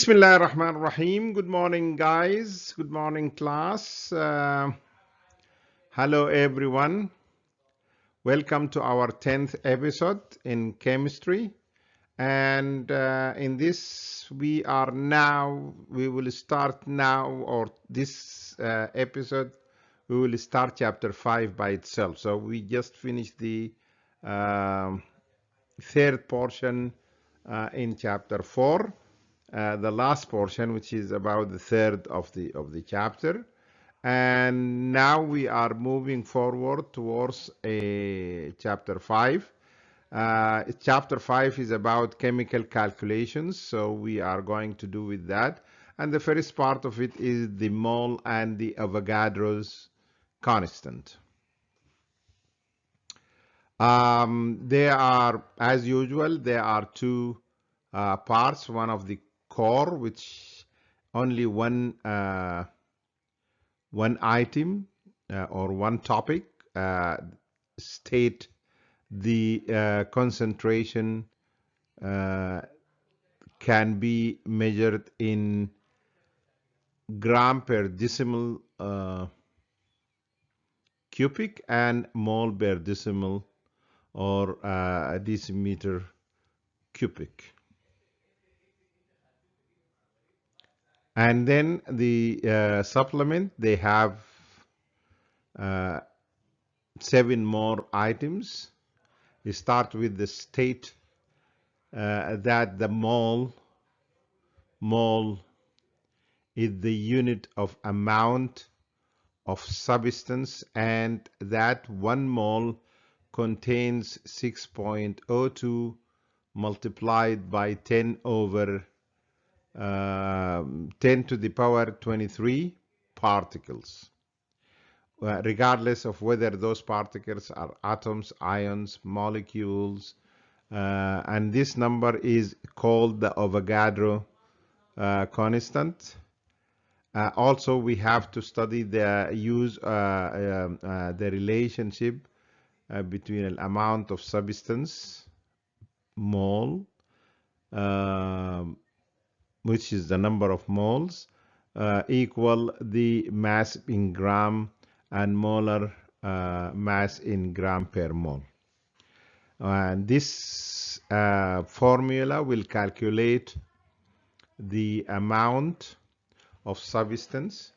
Bismillah ar-Rahman ar-Rahim. Good morning, guys. Good morning, class. Hello, everyone. Welcome to our 10th episode in chemistry. And in this, we will start now, or this episode, we will start chapter 5 by itself. So we just finished the third portion in chapter 4. The last portion, which is about the third of the chapter, and now we are moving forward towards chapter 5. Chapter 5 is about chemical calculations, so we are going to do with that. And the first part of it is the mole and the Avogadro's constant. There are, as usual, there are two parts. One of the core, which only one item or one topic state the concentration can be measured in gram per decimal cubic and mole per decimal or decimeter cubic. And then the supplement, they have 7 more items. We start with the state that the mole is the unit of amount of substance, and that 1 mole contains 6.02 multiplied by 10 over 10 to the power 23 particles, regardless of whether those particles are atoms, ions, molecules, and this number is called the Avogadro constant. Also, we have to study the the relationship between an amount of substance, mole, which is the number of moles, equal the mass in gram and molar mass in gram per mole. And this formula will calculate the amount of substance,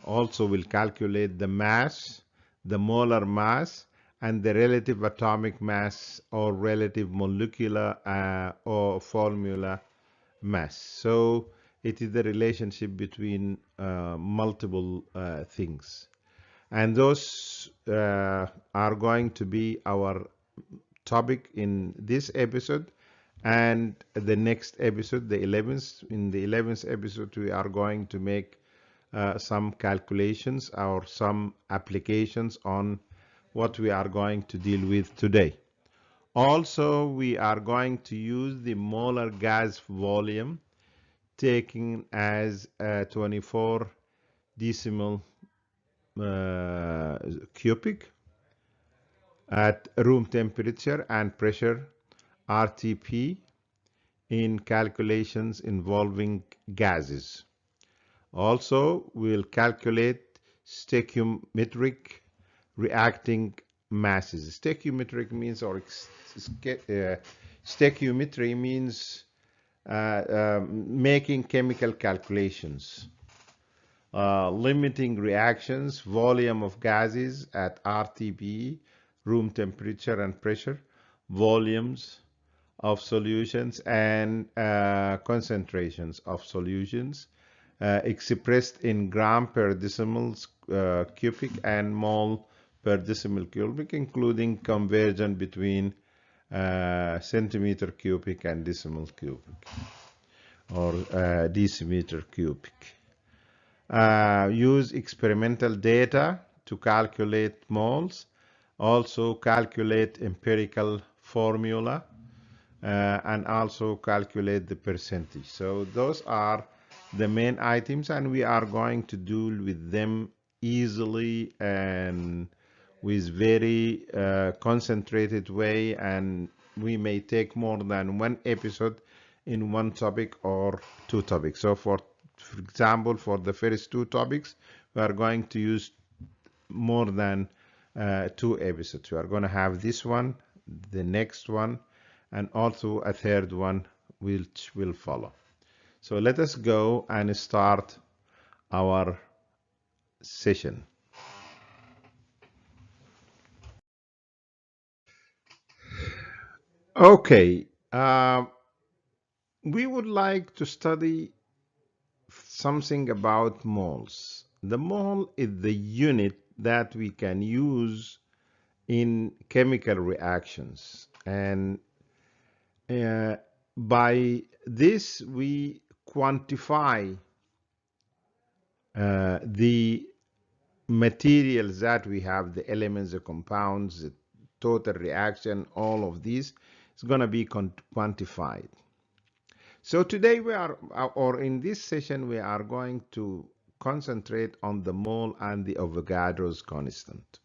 also will calculate the mass, the molar mass, and the relative atomic mass or relative molecular or formula mass. So it is the relationship between multiple things, and those are going to be our topic in this episode and the next episode, the 11th. In the 11th episode, we are going to make some calculations or some applications on what we are going to deal with today. Also, we are going to use the molar gas volume taken as 24 decimal cubic at room temperature and pressure RTP in calculations involving gases. Also, we'll calculate stoichiometric reacting masses. Stoichiometric means, or stoichiometry means making chemical calculations, limiting reactions, volume of gases at RTP, room temperature and pressure, volumes of solutions, and concentrations of solutions expressed in gram per decimal cubic and mole per decimal cubic, including conversion between centimeter cubic and decimal cubic or decimeter cubic. Use experimental data to calculate moles. Also calculate empirical formula and also calculate the percentage. So those are the main items, and we are going to deal with them easily and with very concentrated way, and we may take more than one episode in one topic or two topics. So for example, for the first two topics, we are going to use more than two episodes. We are going to have this one, the next one, and also a third one which will follow. So let us go and start our session. Okay, we would like to study something about moles. The mole is the unit that we can use in chemical reactions, and uh, by this we quantify the materials that we have, the elements, the compounds, the total reaction, all of these is going to be quantified. So today we are, or in this session, we are going to concentrate on the mole and the Avogadro's constant.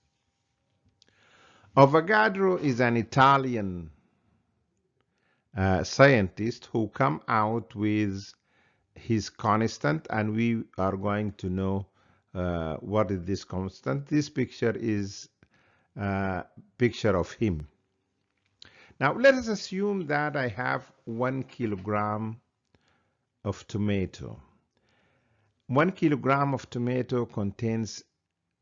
Avogadro is an Italian scientist who come out with his constant, and we are going to know what is this constant. This picture is a picture of him. Now let us assume that I have 1 kilogram of tomato. 1 kilogram of tomato contains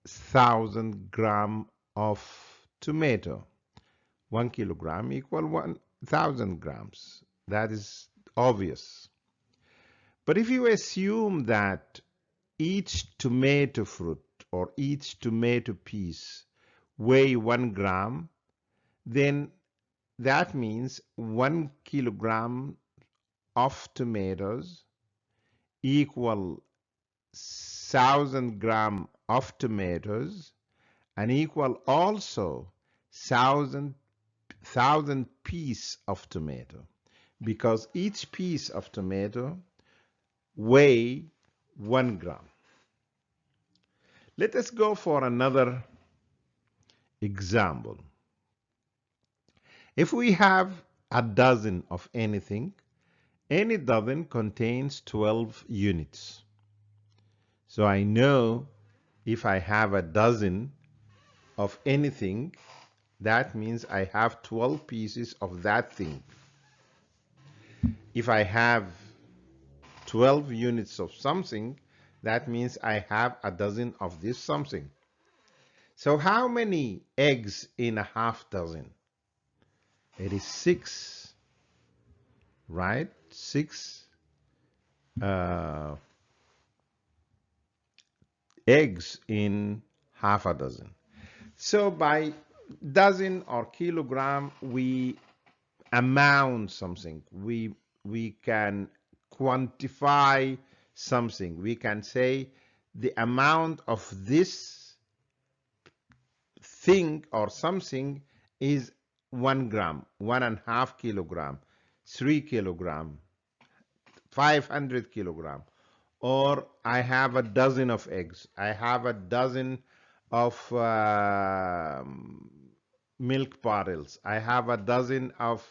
1,000 grams of tomato. 1 kilogram equal 1,000 grams. That is obvious. But if you assume that each tomato fruit or each tomato piece weigh 1 gram, then that means 1 kilogram of tomatoes equal 1,000 gram of tomatoes and equal also 1,000 piece of tomato, because each piece of tomato weigh 1 gram. Let us go for another example. If we have a dozen of anything, any dozen contains 12 units. So I know if I have a dozen of anything, that means I have 12 pieces of that thing. If I have 12 units of something, that means I have a dozen of this something. So how many eggs in a half dozen? It is 6, right? 6 eggs in half a dozen. So by dozen or kilogram, we amount something. We can quantify something. We can say the amount of this thing or something is 1 gram, 1.5 kilogram, 3 kilogram, 500 kilogram. Or I have a dozen of eggs. I have a dozen of milk bottles. I have a dozen of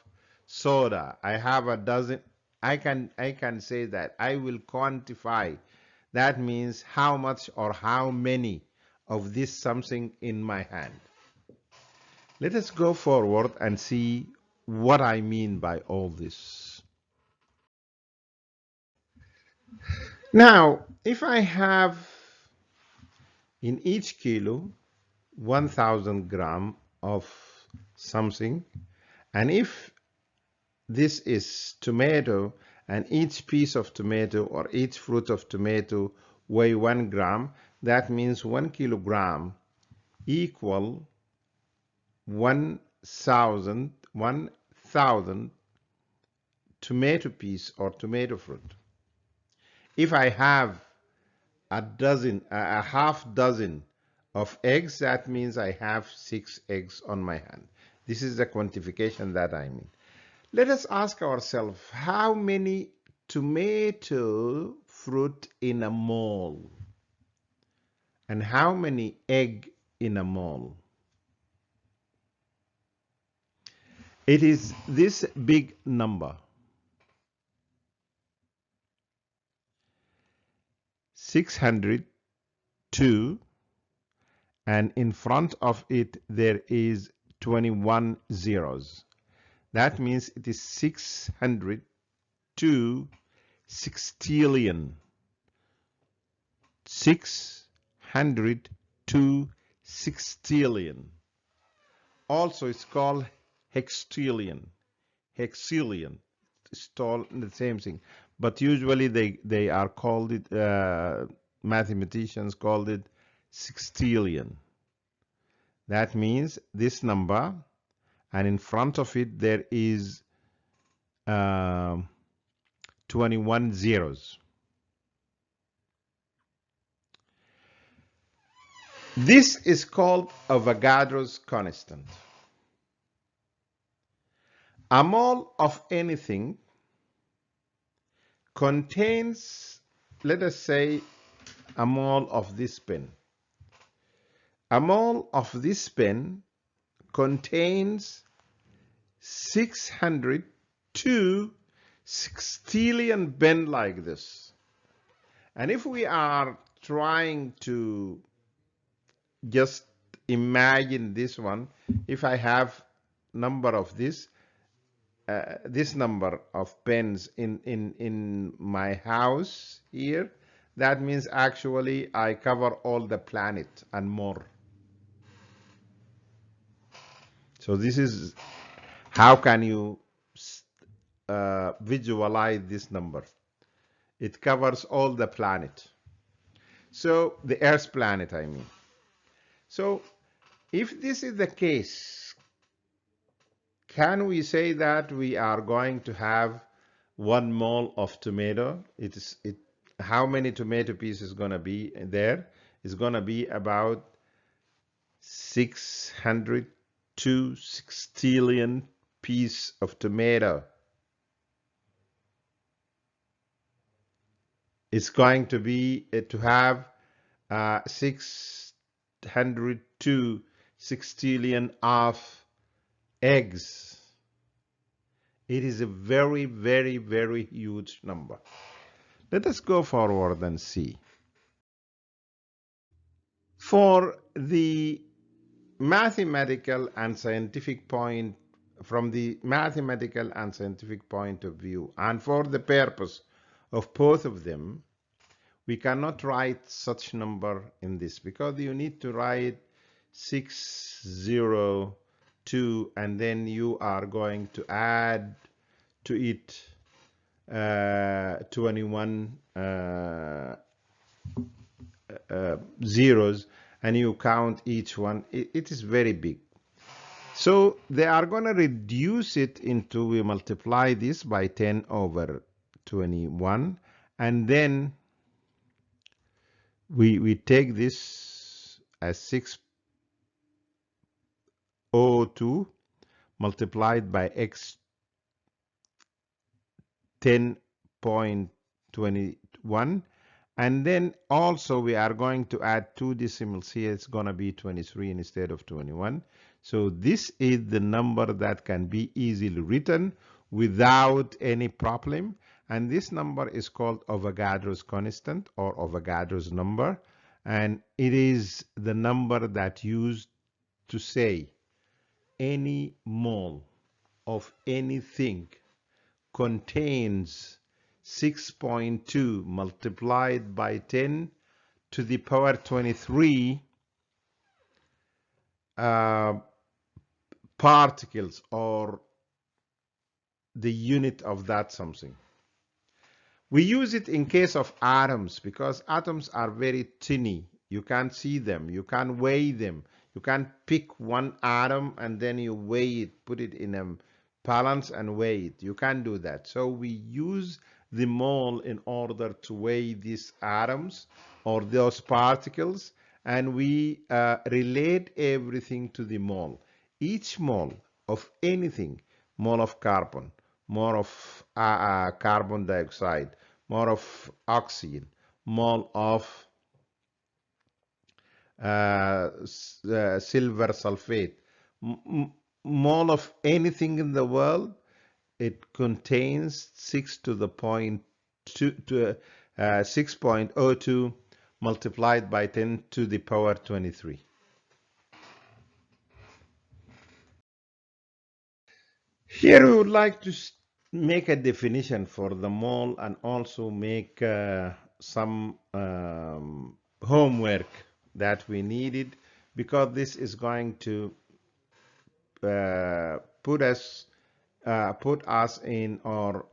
soda. I have a dozen. I can say that. I will quantify. That means how much or how many of this something in my hand. Let us go forward and see what I mean by all this. Now, if I have in each kilo 1,000 gram of something, and if this is tomato and each piece of tomato or each fruit of tomato weigh 1 gram, that means 1 kilogram equal 1,000 tomato piece or tomato fruit. If I have a half dozen of eggs, that means I have 6 eggs on my hand. This is the quantification that I mean. Let us ask ourselves, how many tomato fruit in a mole? And how many egg in a mole? It is this big number. 602, and in front of it there is 21 zeros. That means it is 602 sextillion. 602 sextillion. Also, it's called hextillion. Hexillion. It's all the same thing. But usually they are called it, mathematicians called it sextillion. That means this number, and in front of it there is 21 zeros. This is called Avogadro's constant. A mole of anything contains, let us say, a mole of this pen. A mole of this pen contains 602 sextillion pen like this. And if we are trying to just imagine this one, if I have number of this number of pens in my house here, that means actually I cover all the planet and more. So this is how can you visualize this number. It covers all the planet. So the Earth's planet, I mean. So if this is the case, can we say that we are going to have 1 mole of tomato? How many tomato pieces going to be there? It's going to be about 602 sextillion piece of tomato. It's going to be to have 602 sextillion of eggs. It is a very, very, very huge number. Let us go forward and see. For the mathematical and scientific point, from the mathematical and scientific point of view, and for the purpose of both of them, we cannot write such number in this, because you need to write 602 and then you are going to add to it 21 zeros, and you count each one. It is very big. So they are going to reduce it into, we multiply this by 10 over 21, and then we take this as 602 multiplied by x 10.21, and then also we are going to add 2 decimals here. It's going to be 23 instead of 21. So this is the number that can be easily written without any problem, and this number is called Avogadro's constant or Avogadro's number, and it is the number that used to say any mole of anything contains 6.2 multiplied by 10 to the power 23 particles, or the unit of that something. We use it in case of atoms, because atoms are very tiny. You can't see them, you can't weigh them. You can't pick one atom and then you weigh it, put it in a balance and weigh it. You can't do that. So we use the mole in order to weigh these atoms or those particles, and we relate everything to the mole. Each mole of anything, mole of carbon, mole of carbon dioxide, mole of oxygen, mole of silver sulfate, mole of anything in the world, it contains 6 to the point 6.02 multiplied by 10 to the power 23. Here we would like to make a definition for the mole and also make some homework that we needed, because this is going to put us in, or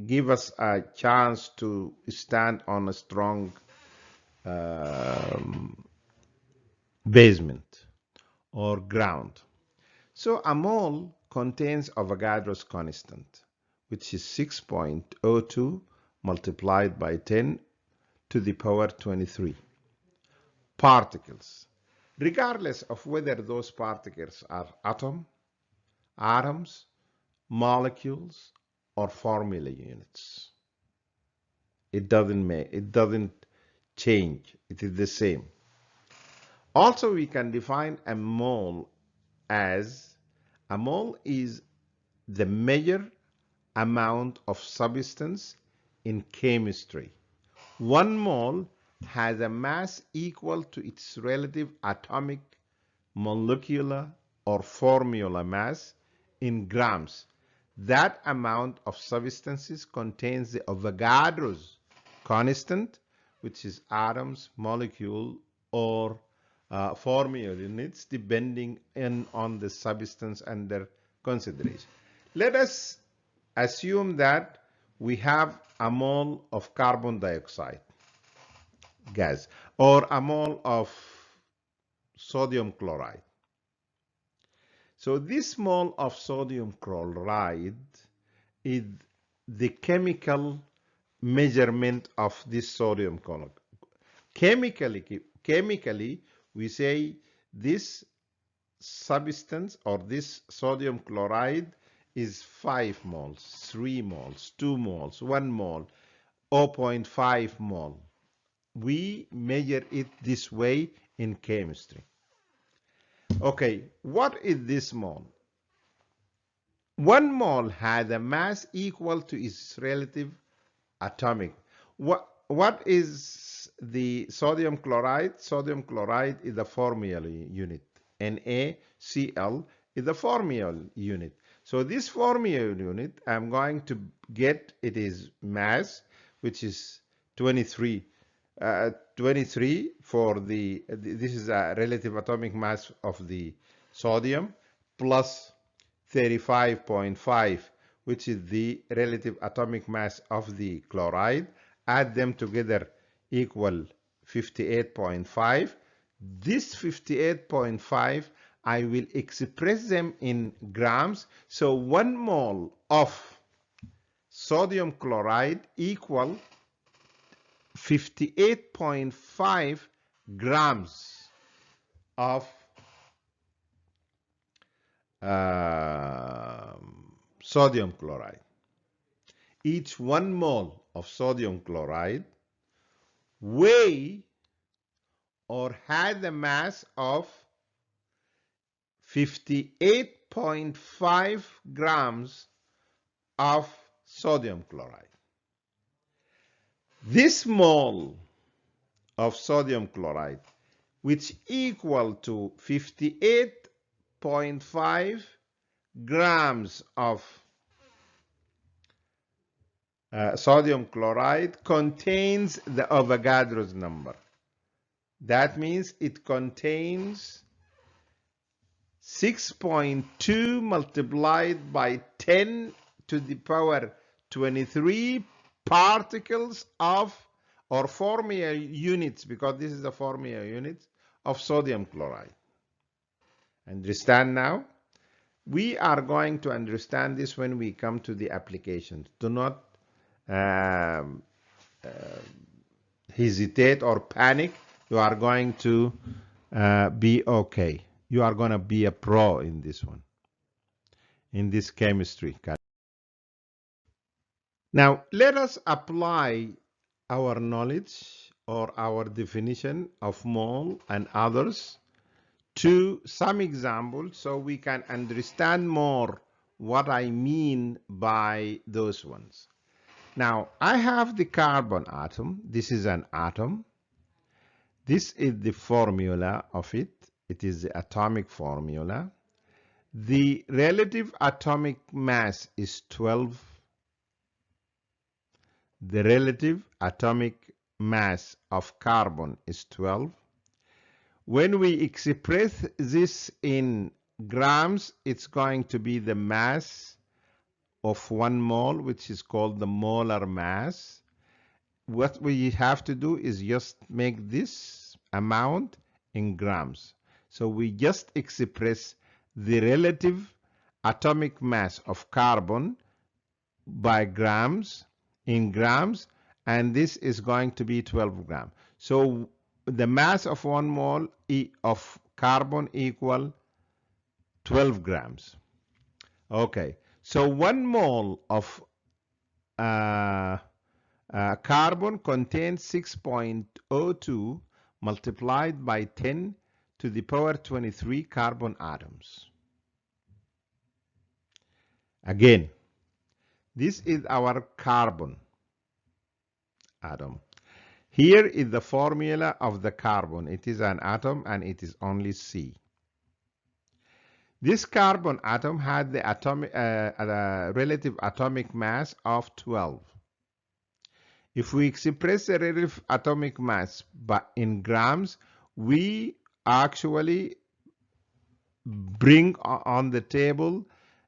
give us a chance to stand on a strong basement or ground. So a mole contains Avogadro's constant, which is 6.02 multiplied by 10 to the power 23 particles, regardless of whether those particles are atoms, molecules, or formula units. It doesn't change. It is the same. Also, we can define a mole as a mole is the measured amount of substance in chemistry. One mole has a mass equal to its relative atomic, molecular, or formula mass in grams. That amount of substances contains the Avogadro's constant, which is atoms, molecule, or formula units, depending on the substance under consideration. Let us assume that we have a mole of carbon dioxide gas or a mole of sodium chloride. So this mole of sodium chloride is the chemical measurement of this sodium chloride. Chemically, we say this substance or this sodium chloride is 5 moles, 3 moles, 2 moles, 1 mole, 0.5 mole. We measure it this way in chemistry. Okay, what is this mole? 1 mole has a mass equal to its relative atomic. What is the sodium chloride? Sodium chloride is the formula unit. NaCl is the formula unit. So this formula unit, I'm going to get it is mass, which is 23. 23 for this is a relative atomic mass of the sodium, plus 35.5, which is the relative atomic mass of the chloride. Add them together equal 58.5. This 58.5, I will express them in grams. So 1 mole of sodium chloride equal 58.5 grams of sodium chloride. Each 1 mole of sodium chloride weigh or had the mass of 58.5 grams of sodium chloride. This mole of sodium chloride, which equal to 58.5 grams of sodium chloride, contains the Avogadro's number. That means it contains 6.2 multiplied by 10 to the power 23 particles of, or formula units, because this is the formula unit of sodium chloride. Understand now? We are going to understand this when we come to the applications. Do not hesitate or panic. You are going to be okay. You are going to be a pro in this one, in this chemistry. Now, let us apply our knowledge or our definition of mole and others to some examples so we can understand more what I mean by those ones. Now, I have the carbon atom. This is an atom. This is the formula of it. It is the atomic formula. The relative atomic mass is 12. The relative atomic mass of carbon is 12. When we express this in grams, it's going to be the mass of 1 mole, which is called the molar mass. What we have to do is just make this amount in grams. So we just express the relative atomic mass of carbon by grams, in grams, and this is going to be 12 grams. So the mass of 1 mole of carbon equal 12 grams. Okay, so 1 mole of carbon contains 6.02 multiplied by 10 to the power 23 carbon atoms. Again, this is our carbon atom. Here is the formula of the carbon. It is an atom and it is only C. This carbon atom had the relative atomic mass of 12. If we express the relative atomic mass in grams, we actually bring on the table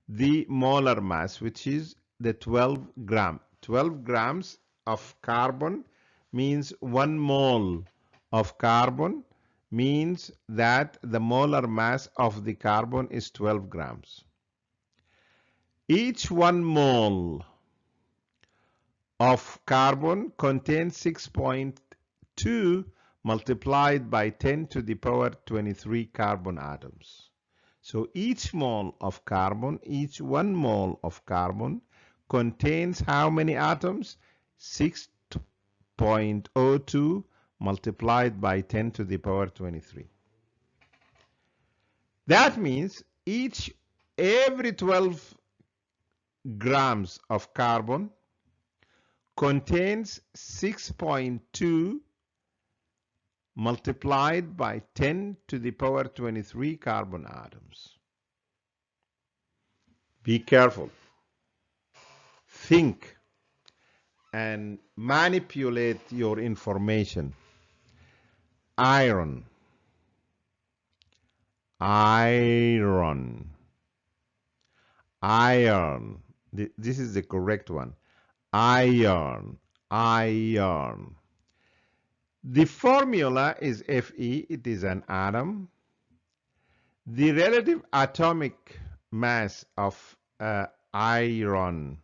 the molar mass, which is the 12 gram. 12 grams of carbon means 1 mole of carbon means that the molar mass of the carbon is 12 grams. Each 1 mole of carbon contains 6.2 multiplied by 10 to the power 23 carbon atoms. So each mole of carbon, each 1 mole of carbon contains how many atoms? 6.02 multiplied by 10 to the power 23. That means every 12 grams of carbon contains 6.2 multiplied by 10 to the power 23 carbon atoms. Be careful. Think and manipulate your information. Iron. Iron. Iron. This is the correct one. Iron. Iron. The formula is Fe. It is an atom. The relative atomic mass of iron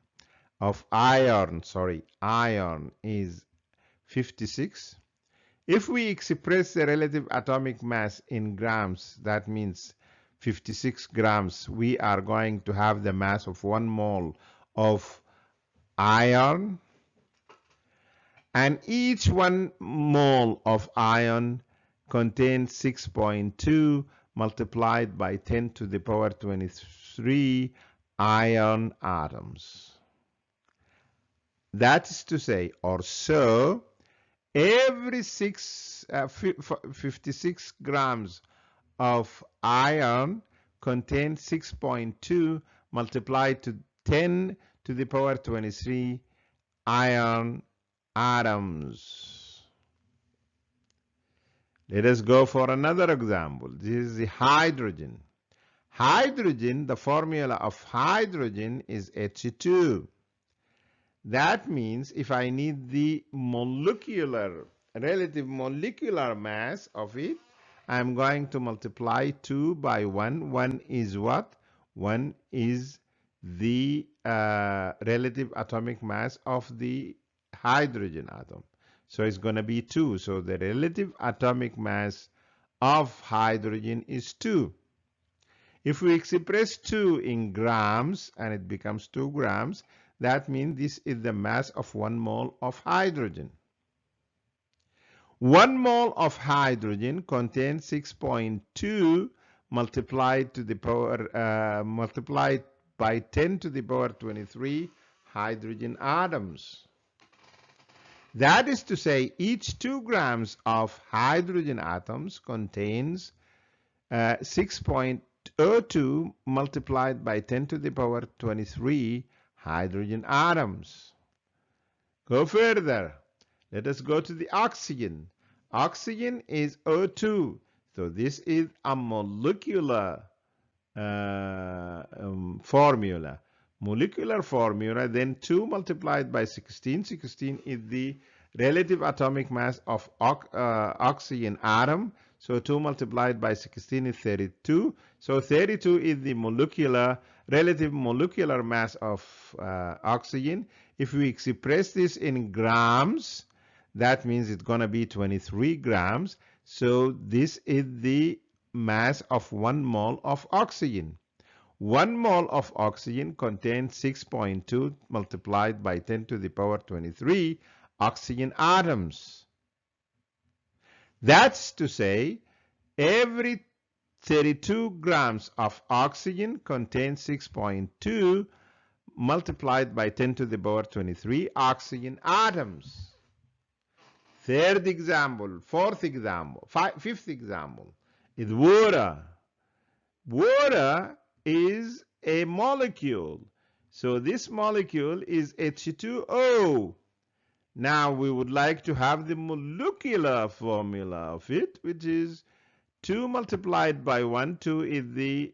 is 56. If we express the relative atomic mass in grams, that means 56 grams, we are going to have the mass of 1 mole of iron, and each 1 mole of iron contains 6.2 multiplied by 10 to the power 23 iron atoms. That is to say, or so, every 56 grams of iron contains 6.2 multiplied to 10 to the power 23 iron atoms. Let us go for another example. This is the hydrogen. Hydrogen, the formula of hydrogen is H2. That means if I need the relative molecular mass of it, I'm going to multiply 2 by 1. 1 is what? 1 is the relative atomic mass of the hydrogen atom. So it's going to be 2. So the relative atomic mass of hydrogen is 2. If we express 2 in grams and it becomes 2 grams, that means this is the mass of 1 mole of hydrogen. 1 mole of hydrogen contains 6.2 multiplied by 10 to the power 23 hydrogen atoms. That is to say, each 2 grams of hydrogen atoms contains 6.02 multiplied by 10 to the power 23 hydrogen atoms. Go further. Let us go to the oxygen. Oxygen is O2. So this is a molecular formula. Molecular formula, then 2 multiplied by 16. 16 is the relative atomic mass of oxygen atom. So 2 multiplied by 16 is 32. So 32 is the relative molecular mass of oxygen. If we express this in grams, that means it's going to be 23 grams. So this is the mass of 1 mole of oxygen. 1 mole of oxygen contains 6.2 multiplied by 10 to the power 23 oxygen atoms. That's to say, every 32 grams of oxygen contains 6.2 multiplied by 10 to the power 23 oxygen atoms. Third example, fourth example, fifth example is water. Water is a molecule. So this molecule is H2O. Now we would like to have the molecular formula of it, which is 2 multiplied by 1. 2 is the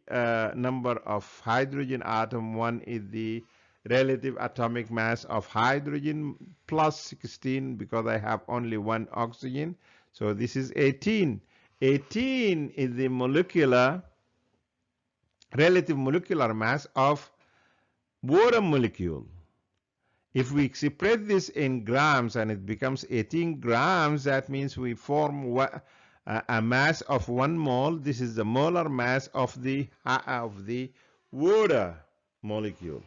number of hydrogen atom. 1 is the relative atomic mass of hydrogen, plus 16 because I have only 1 oxygen. So this is 18. 18 is the relative molecular mass of water molecule. If we express this in grams and it becomes 18 grams, that means we form a mass of 1 mole. This is the molar mass of the water molecule.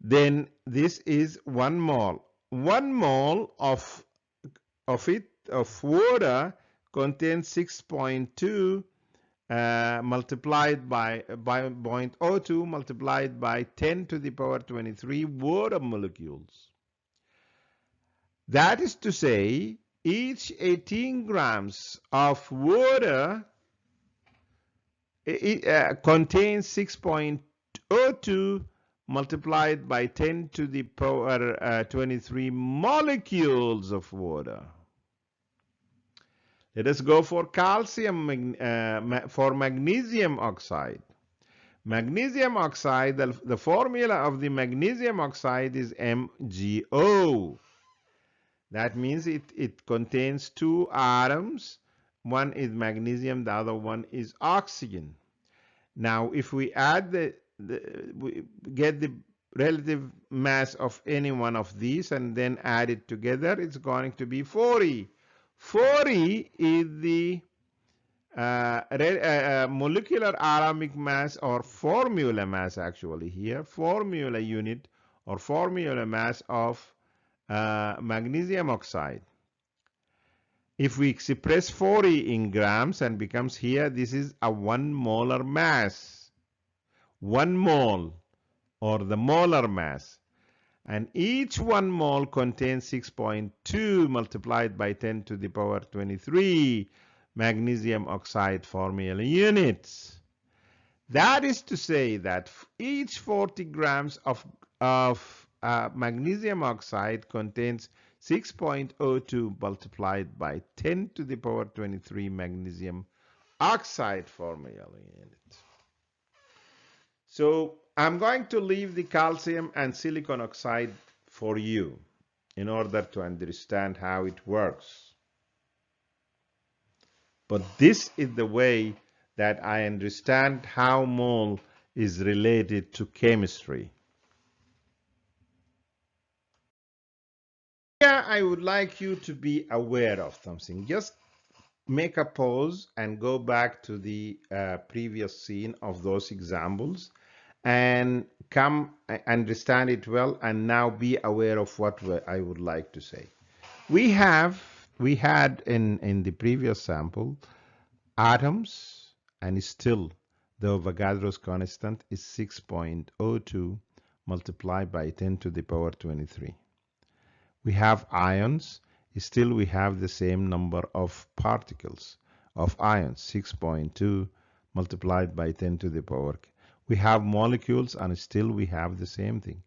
Then this is 1 mole. 1 mole of water contains 6.2 multiplied by 0.02 multiplied by 10 to the power 23 water molecules. That is to say, each 18 grams of water contains 6.02 multiplied by 10 to the power 23 molecules of water. Let us go for calcium, for magnesium oxide. Magnesium oxide, the formula of the magnesium oxide is MgO. That means it contains 2 atoms. One is magnesium, the other one is oxygen. Now, if we add we get the relative mass of any one of these and then add it together, it's going to be 40. 40 is the molecular atomic mass, or formula mass actually here, formula unit or formula mass of magnesium oxide. If we express 40 in grams and becomes here, this is a 1 molar mass. 1 mole, or the molar mass. And each 1 mole contains 6.2 multiplied by 10 to the power 23 magnesium oxide formula units. That is to say that each 40 grams of magnesium oxide contains 6.02 multiplied by 10 to the power 23 magnesium oxide formula unit. So I'm going to leave the calcium and silicon oxide for you in order to understand how it works. But this is the way that I understand how mole is related to chemistry. Here I would like you to be aware of something. Just make a pause and go back to the previous scene of those examples and come understand it well, and now be aware of what I would like to say. We had in the previous sample atoms, and still the Avogadro's constant is 6.02 multiplied by 10 to the power 23. we have ions, still we have the same number of particles of ions, 6.2 multiplied by 10 to the power. We have molecules and still we have the same thing.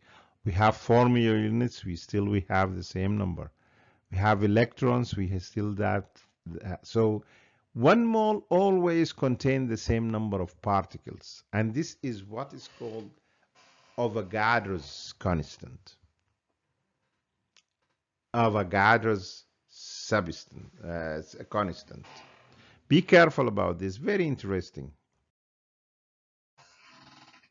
We have Fermi units, we have the same number. We have electrons, we have still that. So 1 mole always contains the same number of particles, and this is what is called Avogadro's constant. Avogadro's substance, constant. Be careful about this, very interesting.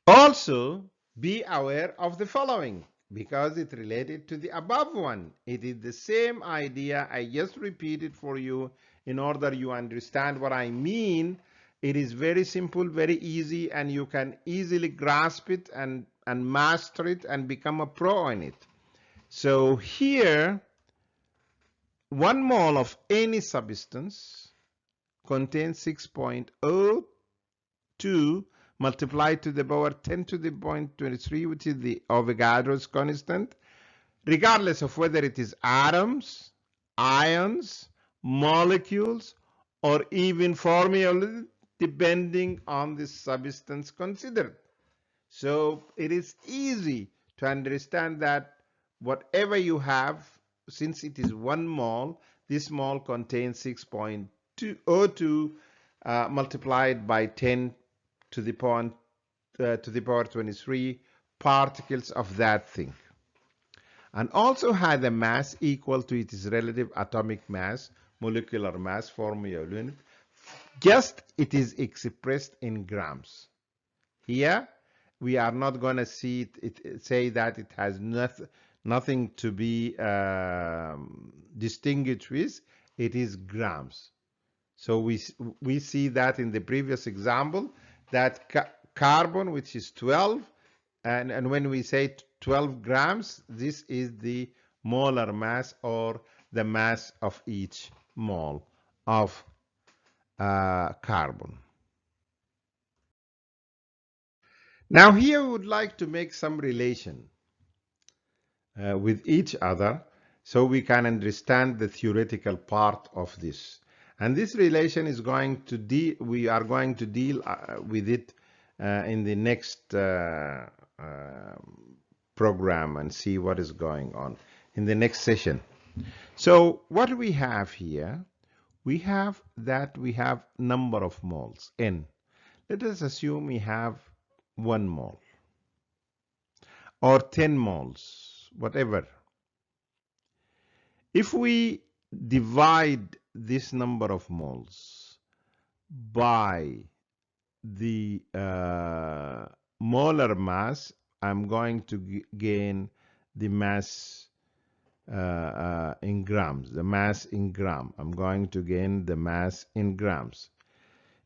Also, be aware of the following, because it related to the above one. It is the same idea. I just repeated for you in order you understand what I mean. It is very simple, very easy, and you can easily grasp it and master it and become a pro in it. So here, 1 mole of any substance contains 6.02 multiplied to the power 10 to the point 23, which is the Avogadro's constant, regardless of whether it is atoms, ions, molecules, or even formulas, depending on the substance considered. So it is easy to understand that whatever you have, since it is 1 mole, this mole contains 6.02 multiplied by 10 to the power 23 particles of that thing, and also had a mass equal to its relative atomic mass, molecular mass, formula unit. Just it is expressed in grams. Here we are not going to see it say that it has nothing to be distinguished with. It is grams. So we see that in the previous example, that carbon, which is 12, and when we say 12 grams, this is the molar mass, or the mass of each mole of carbon. Now here we would like to make some relation with each other so we can understand the theoretical part of this. And this relation is going to we are going to deal with it in the next program and see what is going on in the next session. So what we have here, we have number of moles, n. Let us assume we have 1 mole or 10 moles, whatever. If we divide this number of moles by the molar mass, I'm going to gain the mass in grams, the mass in gram. I'm going to gain the mass in grams.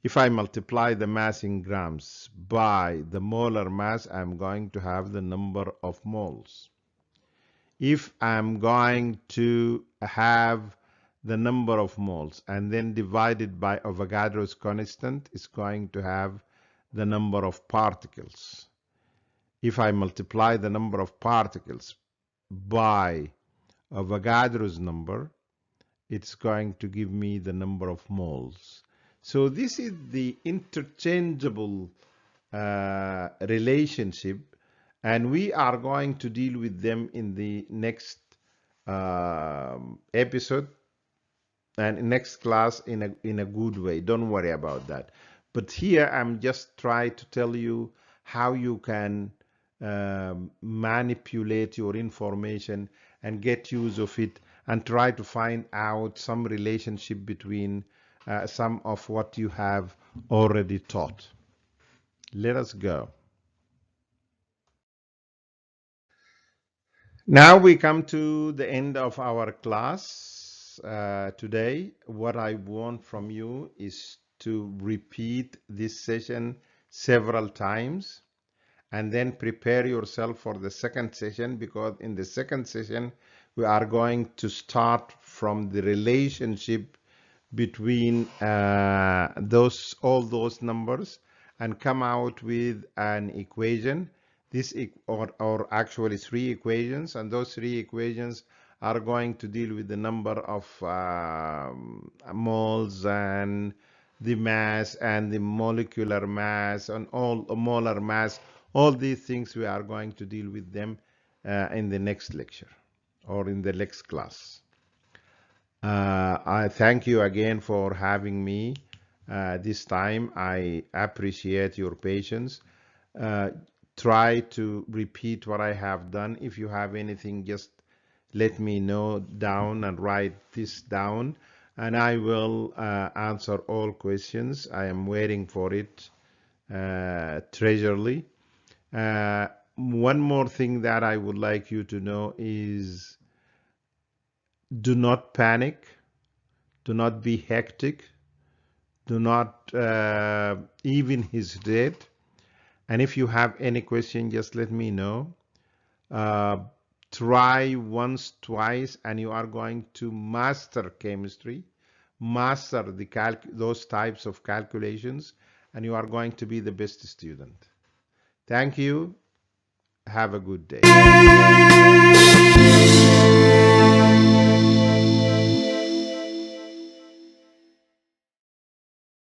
If I multiply the mass in grams by the molar mass, I'm going to have the number of moles. If I'm going to have the number of moles and then divided by Avogadro's constant, is going to have the number of particles. If I multiply the number of particles by Avogadro's number, it's going to give me the number of moles. So this is the interchangeable relationship, and we are going to deal with them in the next episode and next class in a good way. Don't worry about that. But here I'm just trying to tell you how you can manipulate your information and get use of it, and try to find out some relationship between some of what you have already taught. Let us go. Now we come to the end of our class today. What I want from you is to repeat this session several times and then prepare yourself for the second session, because in the second session we are going to start from the relationship between all those numbers and come out with an equation. Or actually 3 equations, and those 3 equations are going to deal with the number of moles and the mass and the molecular mass and all molar mass. All these things we are going to deal with them in the next lecture or in the next class. I thank you again for having me this time. I appreciate your patience. Uh, Try to repeat what I have done. If you have anything, just let me know down and write this down, and I will answer all questions. I am waiting for it treasurely. One more thing that I would like you to know is do not panic, do not be hectic, do not even hesitate. And if you have any question, just let me know. Uh, Try once, twice, and you are going to master chemistry, master those types of calculations, and you are going to be the best student. Thank you. Have a good day.